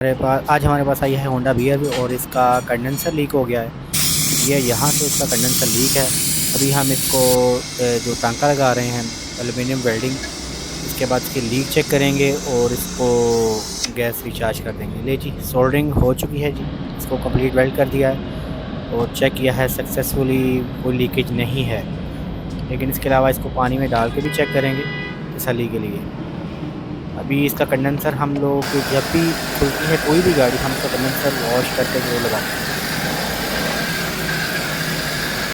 आज हमारे पास आई है होंडा BR और इसका कंडेंसर लीक हो गया है। ये यहाँ से इसका कंडेंसर लीक है। अभी हम इसको जो टांका लगा रहे हैं एल्युमिनियम वेल्डिंग, इसके बाद इसकी लीक चेक करेंगे और इसको गैस रिचार्ज कर देंगे। ले जी, सोल्डरिंग हो चुकी है जी, इसको कंप्लीट वेल्ड कर दिया है और चेक किया है सक्सेसफुली, कोई लीकेज नहीं है। लेकिन इसके अलावा इसको पानी में डाल के भी चेक करेंगे तसल्ली के लिए। अभी इसका कंडेंसर हम लोग जब भी खुलती है कोई भी गाड़ी, हम इसका कंडेंसर वॉश करके वो लगाते हैं।